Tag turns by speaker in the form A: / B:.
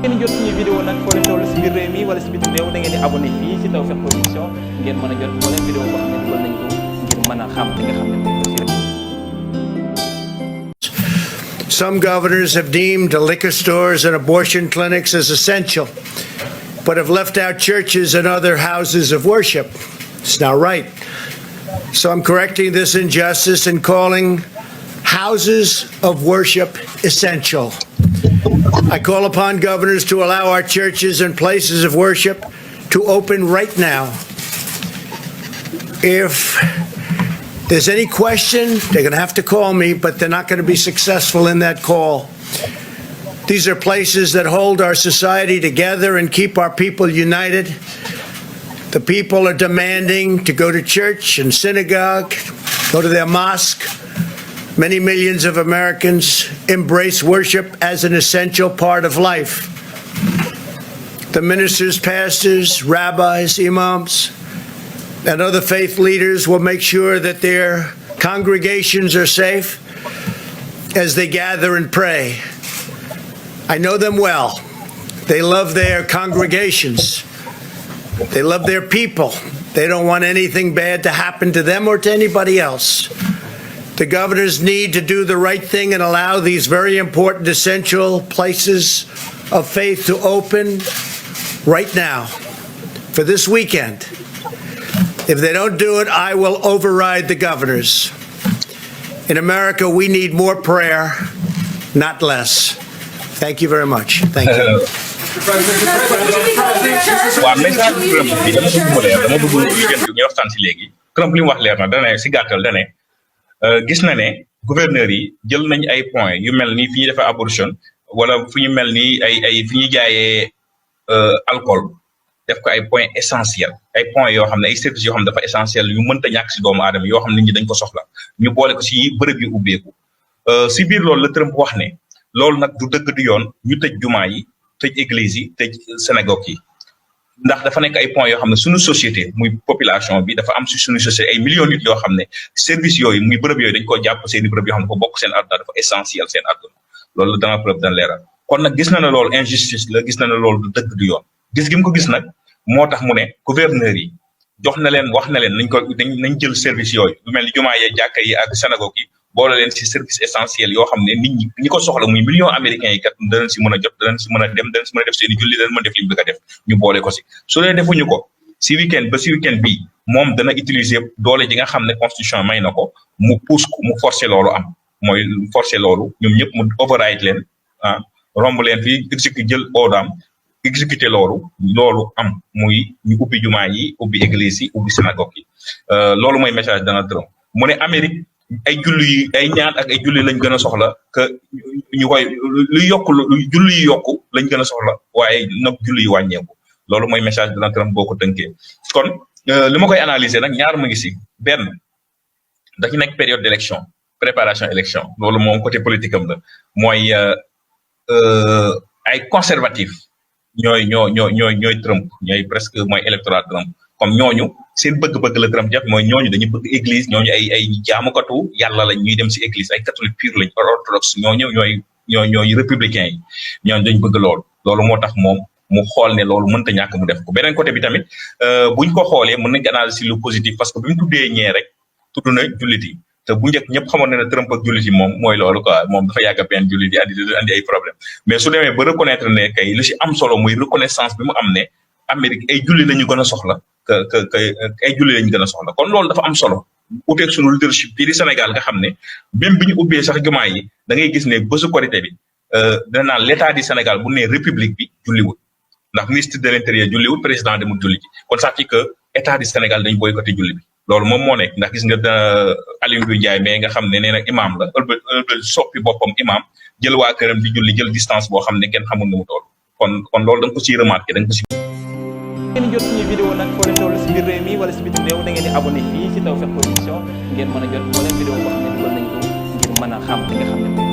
A: ngeen jot suñu vidéo nag foo leen toll si biir réew mi wala si bitim réew da ngeen di abonné fii si Tawfekh Production ngeen mën a jot moo leen vidéo boo xam ne dugal nañ ko ngir mën a xam li nga xam ne moom la rek.
B: Some governors have deemed liquor stores and abortion clinics as essential, but have left out churches and other houses of worship. It's not right. So I'm correcting this injustice and calling houses of worship essential. I call upon governors to allow our churches and places of worship to open right now. If there's any question, they're going to have to call me, but they're not going to be successful in that call. These are places that hold our society together and keep our people united. The people are demanding to go to church and synagogue, go to their mosque. Many millions of Americans embrace worship as an essential part of life. The ministers, pastors, rabbis, imams, and other faith leaders will make sure that their congregations are safe as they gather and pray. I know them well. They love their congregations. They love their people. They don't want anything bad to happen to them or to anybody else. The governors need to do the right thing and allow these very important, essential places of faith to open right now for this weekend. If they don't do it, I will override the governors. In America, we need more prayer, not less. Thank you very much. Thank you.
C: waaw message bi Trump bi dama bëgg mu leer dama bëgg weekend bi ñu waxtaan si léegi Trump li mu wax leer na dana si gàttal dane gis na ne gouverneurs yi jël nañ ay points yu mel ni fi ñuy defee abortion wala fu ñu mel ni ay fi ñuy jaayee alcool def ko ay points essentiels ay points yoo xam ne ay services yoo xam ne dafa essentiel yu mënta ñàkk si doomu aadama yoo xam ne nit ñi dañ ko soxla ñu boole ko si bërëb yu ubbeeku si biir loolu la Trump wax ne loolu nag du dëgg du yoon ñu tëj jumaa yi tëj église yi tëj synagogue yi ndax dafa nekk ay points yoo xam ne suñu société muy population bi dafa am si suñu société ay millions nit yoo xam ne service yooyu muy bërëb yooyu dañ ko jàpp seen i bërëb yoo xam ne dafa bokk seen àdduna dafa essentiel seen àdduna loolu dana preuve dana leeral kon nag gis na ne loolu injustice la gis na ne loolu du dëgg du yoon gis gi mu ko gis nag moo tax mu ne gouverneurs yi jox na leen wax na leen nañ jël service yooyu lu mel ni jumaa yee jàkka yi ak synagogue yi boole leen si service essentiel yoo xam ne nit ñi ko soxla muy millions américains yi kat danañ si mën a jot danañ si mën a dem danañ si mën a def seen i julli danañ mën a def li ñu bëgg a def ñu boole ko si su dee defuñu ko si weekend bii moom dana utiliser doole ji nga xam ne constitution may na ko mu pousse ko mu forcer loolu am mooy forcer loolu ñoom ñëpp mu override leen romb leen fii jël odaam exécuter loolu am muy ñu ubbi jumaa yi ubbi église yi ubbi synagogue yi loolu mooy message Donald Trump mu ne Amérique ay julli yi ay ñaan ak ay julli lañ gën a soxla que ñu koy lu julli yi yokku lañ gën a soxla waaye nag julli yi wàññeeku loolu mooy message Donald Trump boo ko tënkee kon li ma koy analyser nag ñaar mu ngi si benn dañu nekk période d'élection préparation élection loolu moom côté politique am la mooy ay conservatif ñooy Trump ñooy presque mooy électorat Trump comme ñooñu seen bëgg-bëgg la Trump def mooy ñooñu dañuy bëgg église ñooñu ay jaamukatu yàlla lañ ñuy dem si église ay catholique pur lañ orthodoxe ñooy républicain yi ñooñu dañ bëgg loolu moo tax moom mu xool ne loolu mënta ñàkk mu def ko beneen côté bi tamit buñ ko xoolee mën nañ analyser si lu positif parce que bi mu tuddee ñee rek tudd na jullit yi te bu njëkk ñëpp xamoon ne Trump ak jullit yi moom mooy loolu quoi moom dafa yàgg a benn jullit yi andi ay problème mais su demee ba reconnaître ne kay lu si am solo muy reconnaissance bi mu am ne Amérique ay julli lañu gën a soxla que ay julli lañu gën a soxla kon loolu dafa am solo uteeg sunu leadership fii di Sénégal nga xam ne même bi ñu ubbee sax jumaa yi da ngay gis ne bésu korité bi dina naan l'état du Sénégal bu ne république bi julliwul ndax ministre de l'intérieur julliwul président demul julli ji kon ça fait que état du Sénégal dañ boycotté julli bi loolu moom moo nekk ndax gis nga Aliou Ndiaye mais nga xam ne nee na imam la soppi boppam imam jël waa këram di julli jël distance boo xam ne kenn xamul nu mu toll kon loolu da nga ko siy remarqué da nga ko si
A: ngeen jot suñu vidéo nag foo leen toll si biir réew mi wala si bitim réew da ngeen di abonné fii si Tawfekh Production ngeen mën a jot moo leen vidéo boo xam ne dugal nañ ko ngir mën a xam li nga xam ne